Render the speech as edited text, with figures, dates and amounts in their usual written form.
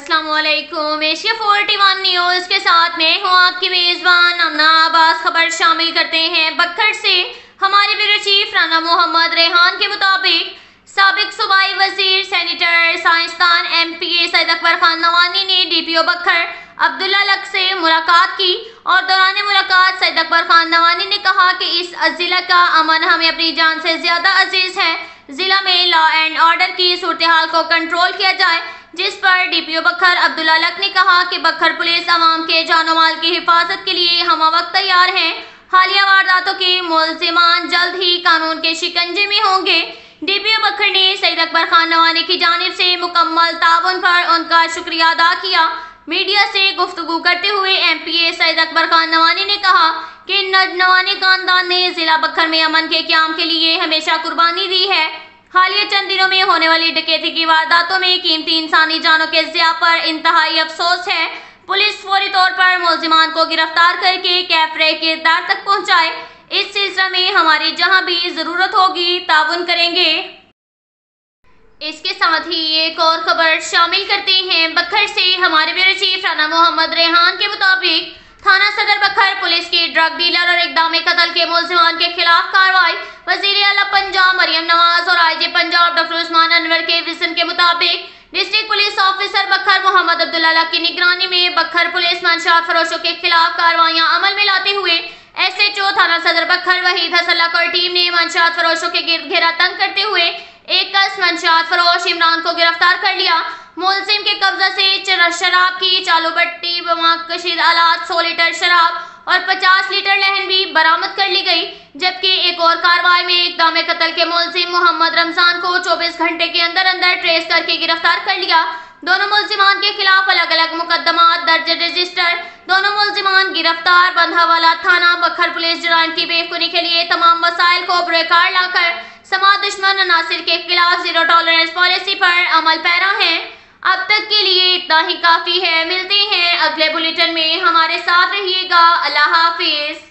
अस्सलाम वालेकुम। Asia 41 news के साथ मैं हूँ आपकी मेज़बान अमना आबास। खबर शामिल करते हैं बक्खर से। हमारे ब्यूरो चीफ राना मोहम्मद रेहान के मुताबिक साबिक सूबाई वजीर सैनिटर साइंसदान MPA सैयद अकबर खान नवानी ने DPO बक्खर अब्दुल्ला लक से मुलाकात की और दौरान मुलाकात सैयद अकबर खान नवानी ने कहा कि इस जिला का अमन हमें अपनी जान से ज्यादा अजीज है। जिला में लॉ एंड ऑर्डर की सूरत हाल को कंट्रोल किया जाए, जिस पर DPO बक्खर अब्दुल्ला लक ने कहा कि बक्खर पुलिस अवाम के जानो माल की हिफाजत के लिए हम वक्त तैयार हैं। हालिया वारदातों के मुल्जिमान जल्द ही कानून के शिकंजे में होंगे। DPO बक्खर ने सैयद अकबर खान नवानी की जानिब से मुकम्मल ताउन पर उनका शुक्रिया अदा किया। मीडिया से गुफ्तगू करते हुए MPA सैयद अकबर खान नवानी ने कहा कि नवानी खानदान ने जिला बक्खर में अमन के क़याम के लिए हमेशा कुर्बानी दी है। हालिया चंद दिनों में होने वाली डकैती की वारदातों में कीमती इंसानी जानों के ज़िया पर इंतहाई अफसोस है। पुलिस फौरी तौर पर मुल्जिमान को गिरफ्तार करके कैफरे किरदार तक पहुँचाए। इस सिलसिले में हमारी जहां भी जरूरत होगी ताउन करेंगे। इसके साथ ही एक और खबर शामिल करते हैं बक्खर से। हमारे ब्यूरो चीफ राना मोहम्मद रेहान के मुताबिक थाना सदर बक्खर पुलिस के ड्रग डीलर और इक़दाम कत्ल के मुल्जिमान के खिलाफ कार्रवाई। वज़ीर आला पंजाब मरियम नवाज और IG पंजाब डॉक्टर उस्मान अनवर के विजन के मुताबिक district police officer Bhakkar Mohammad Abdullah Lak की निगरानी में बक्खर पुलिस मंशियात फरोशों के खिलाफ कार्रवाइयां अमल में लाते हुए SHO थाना सदर बक्खर वहीद हसन लक और टीम ने मंशियात फरोशों के गिर्द घेरा तंग करते हुए एक कस मंशियात फरोश इमरान को गिरफ्तार कर लिया। मुलजिम के कब्जा से शराब की चालू बट्टी, बमाकशीद आलात, 100 लीटर शराब और 50 लीटर लहन भी बरामद कर ली गई। जबकि एक और कार्रवाई में इक़दाम कत्ल के मुलजिम मोहम्मद रमजान को 24 घंटे के अंदर अंदर ट्रेस करके गिरफ्तार कर लिया। दोनों मुलजिमान के खिलाफ अलग अलग मुकदमात दर्ज रजिस्टर। दोनों मुलजिमान गिरफ्तार। बंधावाला थाना बक्खर पुलिस जराइम की बेखुनी के लिए तमाम वसाइल को बरकार लाकर समाज दुश्मन अनासिर के खिलाफ जीरो टॉलरेंस पॉलिसी पर अमल पैरा है। अब तक के लिए इतना ही काफी है। मिलते हैं अगले बुलेटिन में, हमारे साथ रहिएगा। अल्लाह हाफिज।